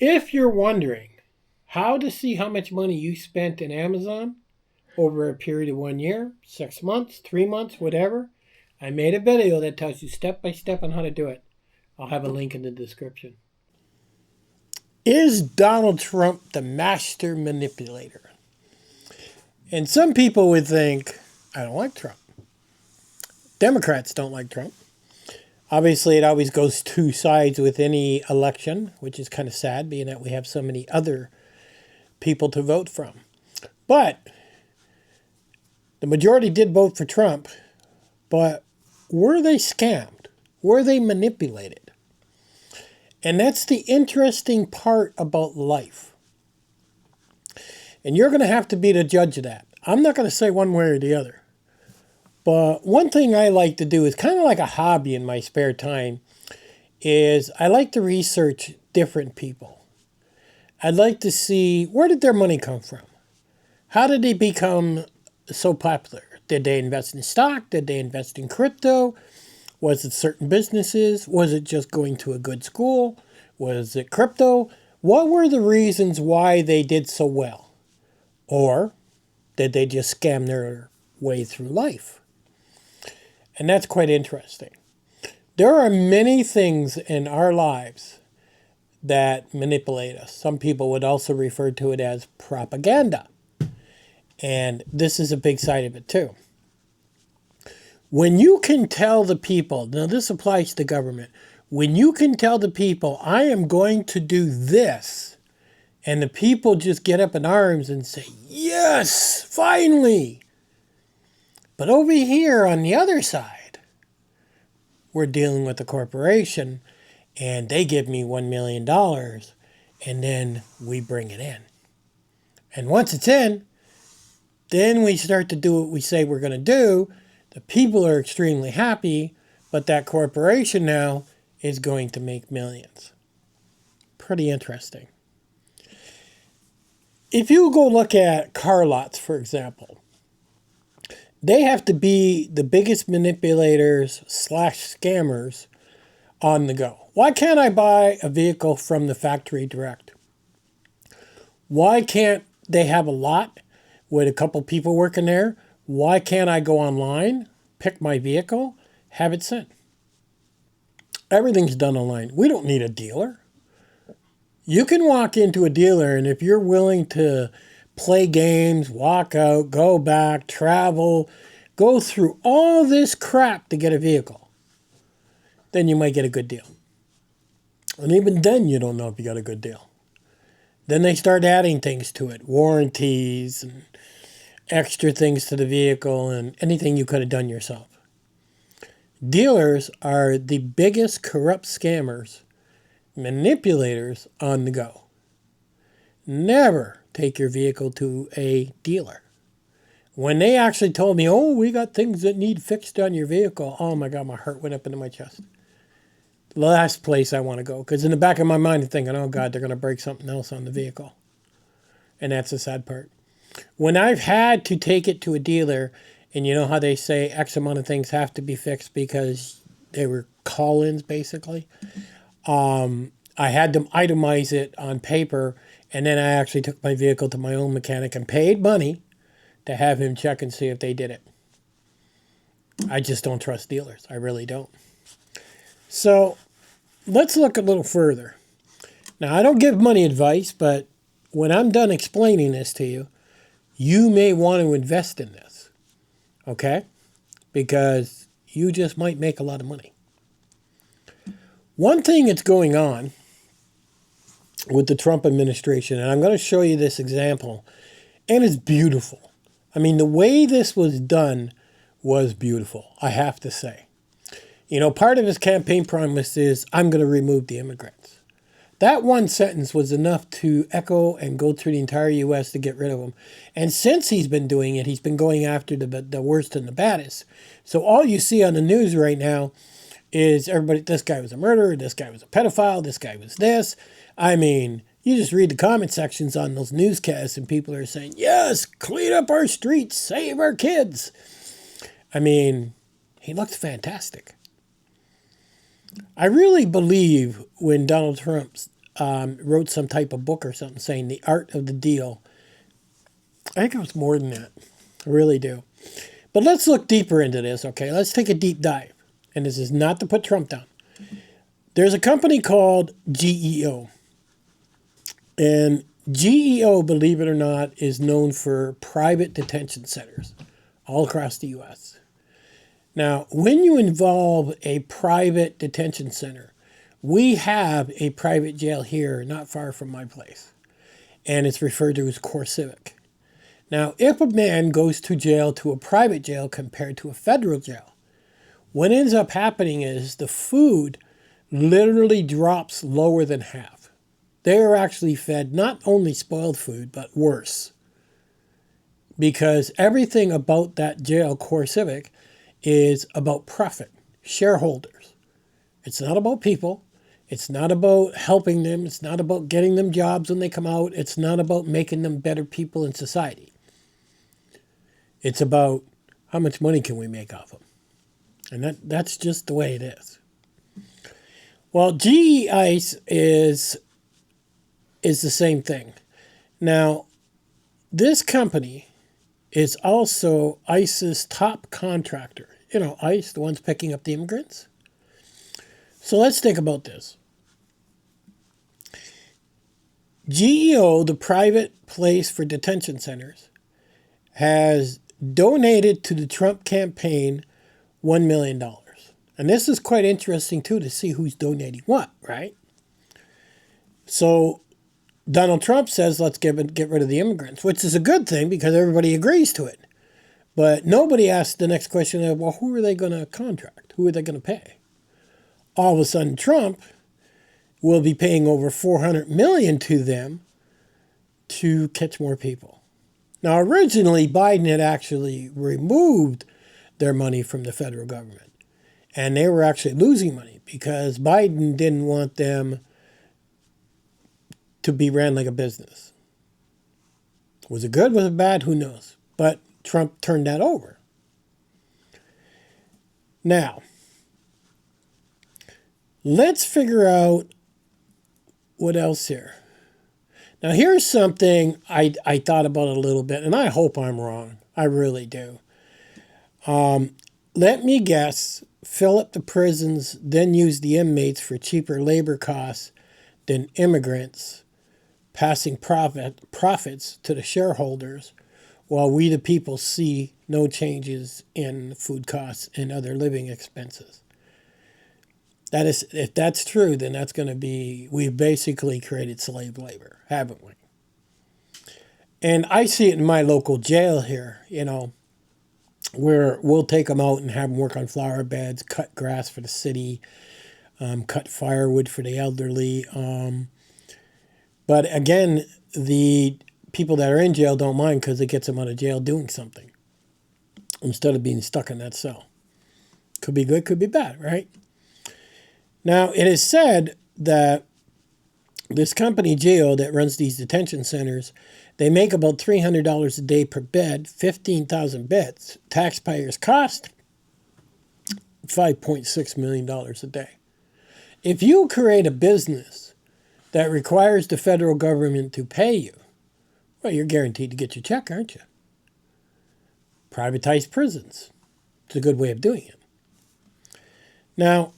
If you're wondering how to see how much money you spent in Amazon over a period of 1 year, 6 months, 3 months, whatever, I made a video that tells you step by step on how to do it. I'll have a link in the description. Is Donald Trump the master manipulator? And some people would think, I don't like Trump. Democrats don't like Trump. Obviously, it always goes two sides with any election, which is kind of sad, being that we have so many other people to vote from. But the majority did vote for Trump, but were they scammed? Were they manipulated? And that's the interesting part about life. And you're going to have to be the judge of that. I'm not going to say one way or the other. But one thing I like to do is kind of like a hobby in my spare time is I like to research different people. I'd like to see, where did their money come from? How did they become so popular? Did they invest in stock? Did they invest in crypto? Was it certain businesses? Was it just going to a good school? Was it crypto? What were the reasons why they did so well? Or did they just scam their way through life? And that's quite interesting. There are many things in our lives that manipulate us. Some people would also refer to it as propaganda. And this is a big side of it too. When you can tell the people, now this applies to government, when you can tell the people, I am going to do this, and the people just get up in arms and say, yes, finally. But over here on the other side, we're dealing with a corporation and they give me $1 million and then we bring it in. And once it's in, then we start to do what we say we're going to do. The people are extremely happy, but that corporation now is going to make millions. Pretty interesting. If you go look at car lots, for example, they have to be the biggest manipulators / scammers on the go. Why can't I buy a vehicle from the factory direct? Why can't they have a lot with a couple people working there? Why can't I go online, pick my vehicle, have it sent? Everything's done online. We don't need a dealer. You can walk into a dealer, and if you're willing to play games, walk out, go back, travel, go through all this crap to get a vehicle, then you might get a good deal. And even then, you don't know if you got a good deal. Then they start adding things to it, warranties and extra things to the vehicle and anything you could have done yourself. Dealers are the biggest corrupt scammers, manipulators on the go. Never take your vehicle to a dealer. When they actually told me, oh, we got things that need fixed on your vehicle, oh my God, my heart went up into my chest. Last place I want to go, because in the back of my mind I'm thinking, oh God, they're going to break something else on the vehicle. And that's the sad part. When I've had to take it to a dealer, and you know how they say X amount of things have to be fixed because they were call-ins basically, I had them itemize it on paper, and then I actually took my vehicle to my own mechanic and paid money to have him check and see if they did it. I just don't trust dealers. I really don't. So let's look a little further. Now, I don't give money advice, but when I'm done explaining this to you, you may want to invest in this, okay? Because you just might make a lot of money. One thing that's going on with the Trump administration, and I'm going to show you this example, and it's beautiful. I mean, the way this was done was beautiful, I have to say. You know, part of his campaign promise is, I'm going to remove the immigrants. That one sentence was enough to echo and go through the entire U.S. to get rid of them. And since he's been doing it, he's been going after the worst and the baddest. So all you see on the news right now is everybody, this guy was a murderer, this guy was a pedophile, this guy was this. I mean, you just read the comment sections on those newscasts and people are saying, yes, clean up our streets, save our kids. I mean, he looks fantastic. I really believe when Donald Trump wrote some type of book or something saying the art of the deal. I think it was more than that. I really do. But let's look deeper into this, okay? Let's take a deep dive. And this is not to put Trump down. There's a company called GEO. And GEO, believe it or not, is known for private detention centers all across the U.S. Now, when you involve a private detention center, we have a private jail here not far from my place. And it's referred to as Core Civic. Now, if a man goes to jail to a private jail compared to a federal jail, what ends up happening is the food literally drops lower than half. They are actually fed not only spoiled food, but worse. Because everything about that jail, Core Civic, is about profit, shareholders. It's not about people. It's not about helping them. It's not about getting them jobs when they come out. It's not about making them better people in society. It's about how much money can we make off them. And that's just the way it is. Well, GE ICE is the same thing. Now, this company is also ICE's top contractor. You know, ICE, the ones picking up the immigrants. So let's think about this. GEO, the private place for detention centers, has donated to the Trump campaign $1 million. And this is quite interesting, too, to see who's donating what, right? So Donald Trump says, let's get rid of the immigrants, which is a good thing because everybody agrees to it. But nobody asked the next question of, well, who are they going to contract? Who are they going to pay? All of a sudden, Trump will be paying over $400 million to them to catch more people. Now, originally, Biden had actually removed their money from the federal government. And they were actually losing money because Biden didn't want them to be ran like a business. Was it good? Was it bad? Who knows? But Trump turned that over. Now, let's figure out what else here. Now, here's something I thought about a little bit, and I hope I'm wrong. I really do. Let me guess, fill up the prisons, then use the inmates for cheaper labor costs than immigrants, passing profits to the shareholders, while we the people see no changes in food costs and other living expenses. That is, if that's true, then that's going to be, we've basically created slave labor, haven't we? And I see it in my local jail here, you know, where we'll take them out and have them work on flower beds, cut grass for the city, cut firewood for the elderly. But again, the people that are in jail don't mind because it gets them out of jail doing something instead of being stuck in that cell. Could be good, could be bad, right? Now, it is said that this company, Geo, that runs these detention centers, they make about $300 a day per bed, 15,000 beds. Taxpayers cost $5.6 million a day. If you create a business that requires the federal government to pay you, well, you're guaranteed to get your check, aren't you? Privatized prisons. It's a good way of doing it. Now,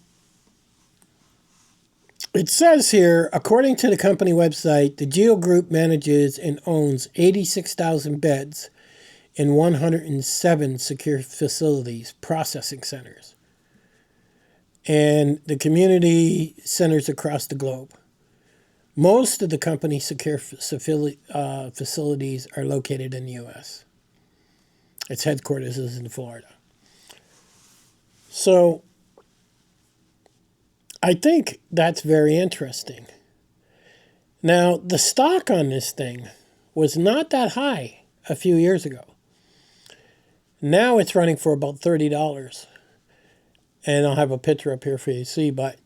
it says here, according to the company website, the Geo Group manages and owns 86,000 beds in 107 secure facilities, processing centers, and the community centers across the globe. Most of the company's secure facilities are located in the U.S. Its headquarters is in Florida. So I think that's very interesting. Now, the stock on this thing was not that high a few years ago. Now it's running for about $30. And I'll have a picture up here for you to see, but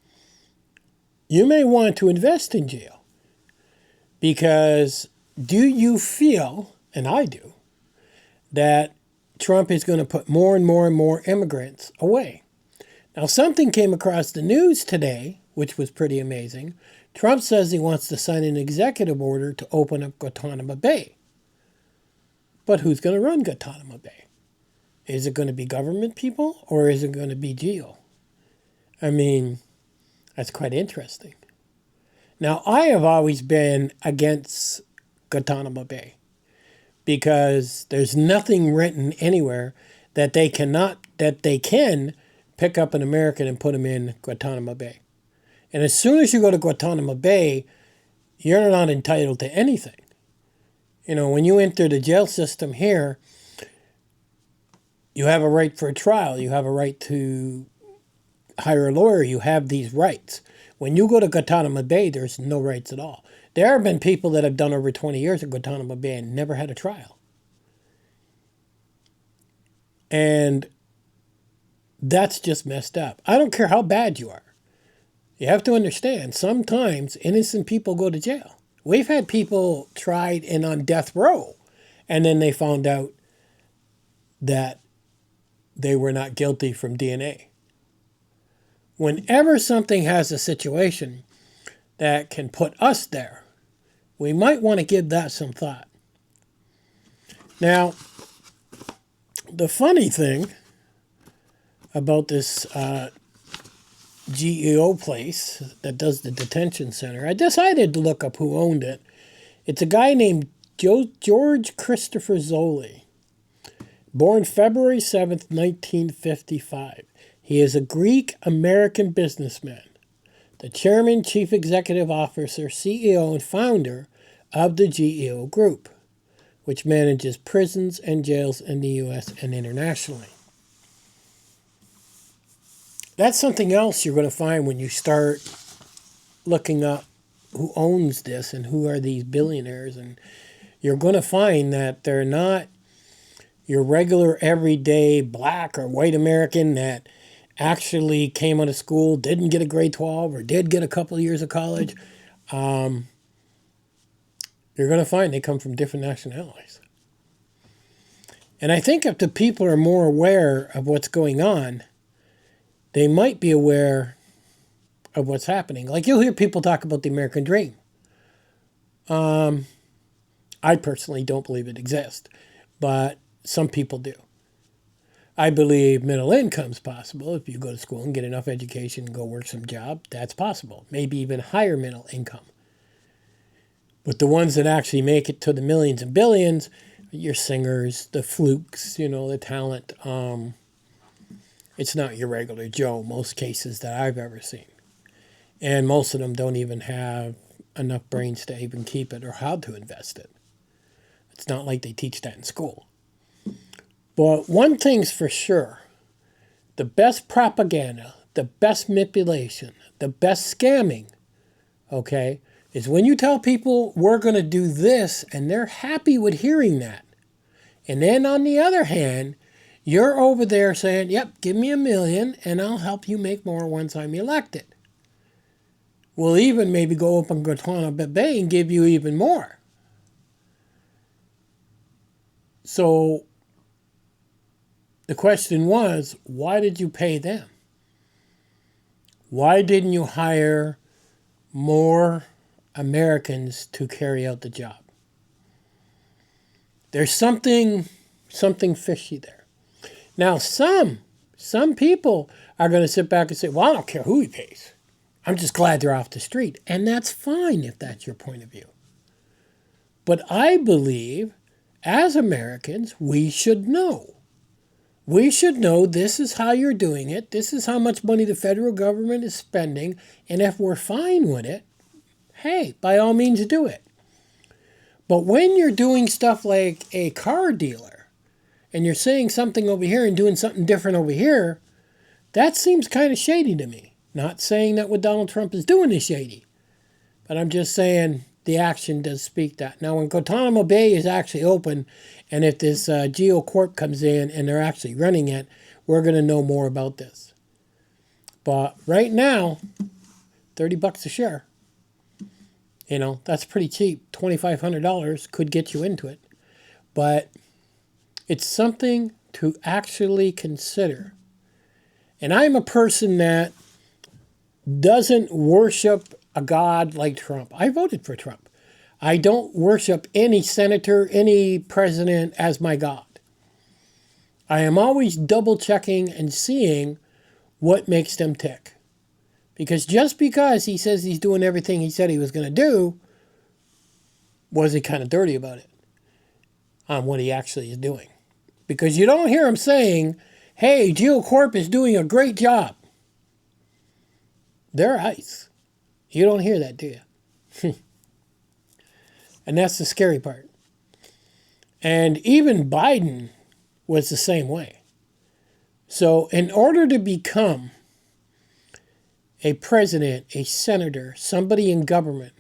you may want to invest in Geo. Because do you feel, and I do, that Trump is going to put more and more and more immigrants away? Now, something came across the news today, which was pretty amazing. Trump says he wants to sign an executive order to open up Guantanamo Bay. But who's going to run Guantanamo Bay? Is it going to be government people or is it going to be Geo? I mean, that's quite interesting. Now, I have always been against Guantanamo Bay because there's nothing written anywhere that they can pick up an American and put him in Guantanamo Bay. And as soon as you go to Guantanamo Bay, you're not entitled to anything. You know, when you enter the jail system here, you have a right for a trial. You have a right to hire a lawyer. You have these rights. When you go to Guantanamo Bay, there's no rights at all. There have been people that have done over 20 years at Guantanamo Bay and never had a trial. And that's just messed up. I don't care how bad you are. You have to understand, sometimes innocent people go to jail. We've had people tried and on death row, and then they found out that they were not guilty from DNA. Whenever something has a situation that can put us there, we might want to give that some thought. Now, the funny thing about this GEO place that does the detention center, I decided to look up who owned it. It's a guy named George Christopher Zoli, born February 7th, 1955. He is a Greek-American businessman, the chairman, chief executive officer, CEO, and founder of the GEO Group, which manages prisons and jails in the U.S. and internationally. That's something else you're going to find when you start looking up who owns this and who are these billionaires. And you're going to find that they're not your regular everyday black or white American that actually came out of school, didn't get a grade 12 or did get a couple of years of college. You're going to find they come from different nationalities. And I think if the people are more aware of what's going on, they might be aware of what's happening. Like you'll hear people talk about the American dream. I personally don't believe it exists, but some people do. I believe middle income's possible. If you go to school and get enough education and go work some job, that's possible. Maybe even higher middle income. But the ones that actually make it to the millions and billions, your singers, the flukes, the talent, it's not your regular Joe, most cases that I've ever seen. And most of them don't even have enough brains to even keep it or how to invest it. It's not like they teach that in school. But one thing's for sure, the best propaganda, the best manipulation, the best scamming, okay, is when you tell people we're going to do this and they're happy with hearing that. And then on the other hand, you're over there saying, yep, give me $1 million and I'll help you make more once I'm elected. We'll even maybe go up on Guantanamo Bay and give you even more. So the question was, why did you pay them? Why didn't you hire more Americans to carry out the job? There's something fishy there. Now, some people are going to sit back and say, well, I don't care who he pays. I'm just glad they're off the street. And that's fine if that's your point of view. But I believe, as Americans, we should know. We should know this is how you're doing it. This is how much money the federal government is spending. And if we're fine with it, hey, by all means do it. But when you're doing stuff like a car dealer, and you're saying something over here and doing something different over here, that seems kind of shady to me. Not saying that what Donald Trump is doing is shady, but I'm just saying the action does speak that. Now, when Guantanamo Bay is actually open, and if this Geo Corp comes in and they're actually running it, we're going to know more about this. But right now, $30 a share. That's pretty cheap. $2,500 could get you into it. But it's something to actually consider. And I'm a person that doesn't worship a god like Trump. I voted for Trump. I don't worship any senator, any president as my god. I am always double checking and seeing what makes them tick. Because just because he says he's doing everything he said he was going to do, was he kind of dirty about it on what he actually is doing? Because you don't hear him saying, hey, Geo Corp is doing a great job. They're ice. You don't hear that, do you? And that's the scary part. And even Biden was the same way. So in order to become a president, a senator, somebody in government,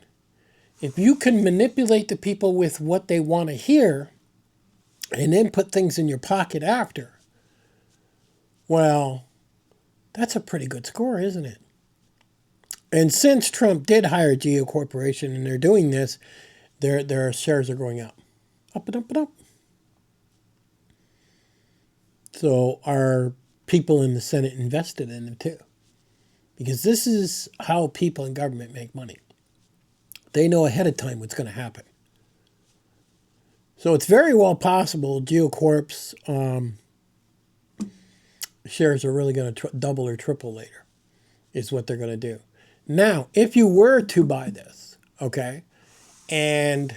if you can manipulate the people with what they want to hear and then put things in your pocket after, well, that's a pretty good score, isn't it? And since Trump did hire Geo Corporation and they're doing this, their shares are going up. Up and up and up. So are people in the Senate invested in them too? Because this is how people in government make money. They know ahead of time what's going to happen. So it's very well possible Geo Corp's shares are really going to double or triple later, is what they're going to do. Now, if you were to buy this, okay, and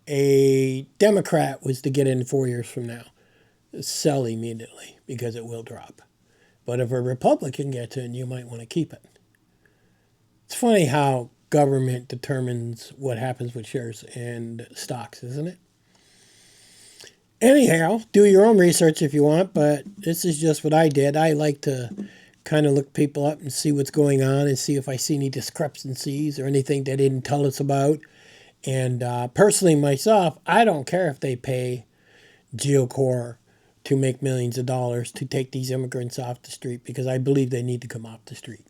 a Democrat was to get in 4 years from now, sell immediately because it will drop. But if a Republican gets in, you might want to keep it. It's funny how government determines what happens with shares and stocks, isn't it? Anyhow, do your own research if you want, but this is just what I did. I like to kind of look people up and see what's going on and see if I see any discrepancies or anything they didn't tell us about. And personally, myself, I don't care if they pay Geo Corp to make millions of dollars to take these immigrants off the street, because I believe they need to come off the street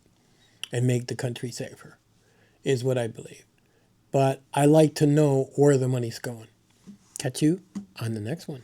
and make the country safer, is what I believe. But I like to know where the money's going. Catch you on the next one.